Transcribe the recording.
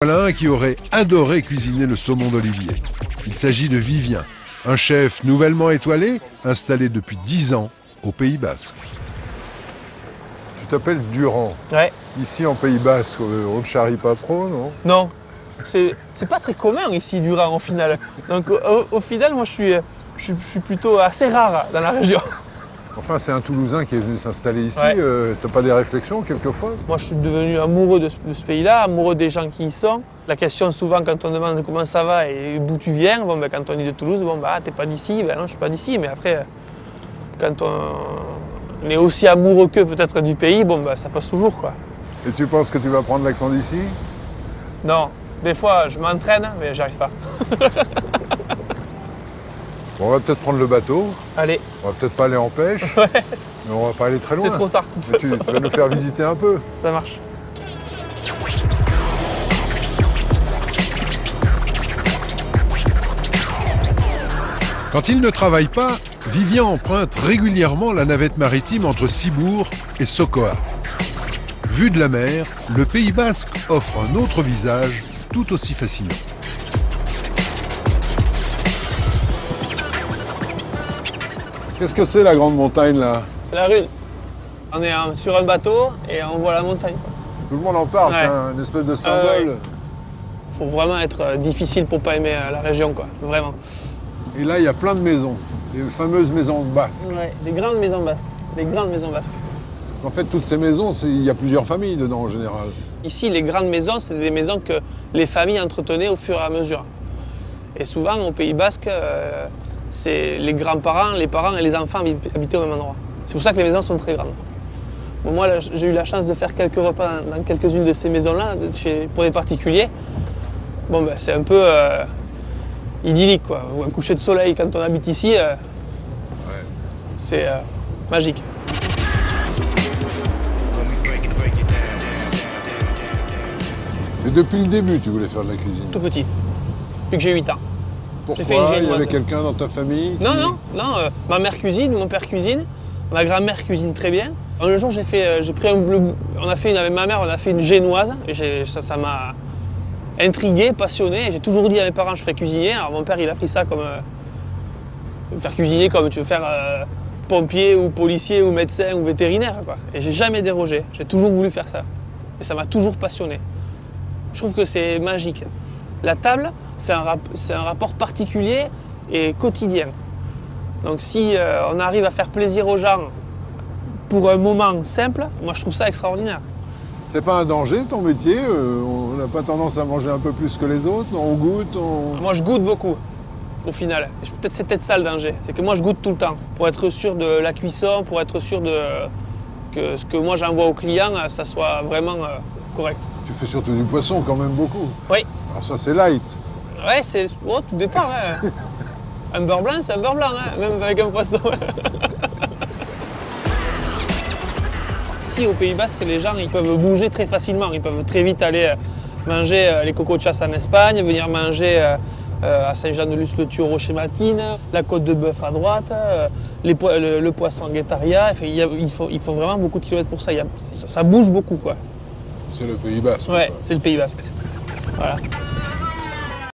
Voilà un qui aurait adoré cuisiner le saumon d'Olivier. Il s'agit de Vivien, un chef nouvellement étoilé, installé depuis 10 ans au Pays Basque. Tu t'appelles Durand. Ouais. Ici en Pays Basque, on ne charrie pas trop, non? Non, c'est pas très commun ici Durand au final. Donc au final, moi je suis plutôt assez rare dans la région. Enfin, c'est un Toulousain qui est venu s'installer ici. Ouais. T'as pas des réflexions quelquefois? Moi je suis devenu amoureux de ce pays-là, amoureux des gens qui y sont. La question souvent quand on demande comment ça va et d'où tu viens, bon, ben, quand on est de Toulouse, bon, bah, t'es pas d'ici, ben non je suis pas d'ici. Mais après, quand on est aussi amoureux qu'eux peut-être du pays, bon, ben, ça passe toujours quoi. Et tu penses que tu vas prendre l'accent d'ici? Non, des fois je m'entraîne mais j'arrive pas. Bon, on va peut-être prendre le bateau. Allez. On va peut-être pas aller en pêche, Ouais. mais on va pas aller très loin. C'est trop tard de toute Mais façon. tu vas nous faire visiter un peu. Ça marche. Quand il ne travaille pas, Vivien emprunte régulièrement la navette maritime entre Cibourg et Sokoa. Vu de la mer, le Pays Basque offre un autre visage tout aussi fascinant. Qu'est-ce que c'est la grande montagne là? C'est la Rune. On est sur un bateau et on voit la montagne. Tout le monde en parle, Ouais. c'est un espèce de symbole. Ouais. Faut vraiment être difficile pour pas aimer la région, quoi. Vraiment. Et là, il y a plein de maisons, les fameuses maisons basques. Ouais, des grandes maisons basques. Des grandes maisons basques. En fait, toutes ces maisons, il y a plusieurs familles dedans en général. Ici, les grandes maisons, c'est des maisons que les familles entretenaient au fur et à mesure. Et souvent, au Pays Basque, c'est les grands-parents, les parents et les enfants habitaient au même endroit. C'est pour ça que les maisons sont très grandes. Bon, moi, là, j'ai eu la chance de faire quelques repas dans quelques-unes de ces maisons-là, pour des particuliers. Bon, ben, c'est un peu idyllique, quoi. Ou un coucher de soleil quand on habite ici, c'est magique. Et depuis le début, tu voulais faire de la cuisine. Tout petit, depuis que j'ai 8 ans. Pourquoi? J'ai fait une Il y génoise. avait quelqu'un dans ta famille Non, qui- non, ma mère cuisine, mon père cuisine, ma grand-mère cuisine très bien. Un jour, avec ma mère, on a fait une génoise, et ça m'a intrigué, passionné. J'ai toujours dit à mes parents que je ferais cuisinier. Alors mon père, il a pris ça comme faire cuisinier comme tu veux faire pompier ou policier ou médecin ou vétérinaire, quoi. Et j'ai jamais dérogé. J'ai toujours voulu faire ça. Et ça m'a toujours passionné. Je trouve que c'est magique. La table, c'est un rapport particulier et quotidien. Donc si on arrive à faire plaisir aux gens pour un moment simple, moi je trouve ça extraordinaire. C'est pas un danger ton métier? On n'a pas tendance à manger un peu plus que les autres? On goûte? Moi je goûte beaucoup, au final. C'est peut-être ça le danger, c'est que moi je goûte tout le temps. Pour être sûr de la cuisson, pour être sûr que ce que moi j'envoie aux clients, ça soit vraiment correct. Tu fais surtout du poisson quand même beaucoup. Oui. Alors ça c'est light. Ouais, tout dépend. Hein. Un beurre blanc, c'est un beurre blanc, hein, même avec un poisson. Ici, au Pays Basque, les gens ils peuvent bouger très facilement. Ils peuvent très vite aller manger les cocos de chasse en Espagne, venir manger à Saint-Jean-de-Luz-le-Thieu au Rocher-Matine, la côte de bœuf à droite, le poisson en Guétaria. Enfin, il faut vraiment beaucoup de kilomètres pour ça. Ça bouge beaucoup, quoi. C'est le Pays Basque. Ouais, quoi. c'est le Pays Basque. Voilà.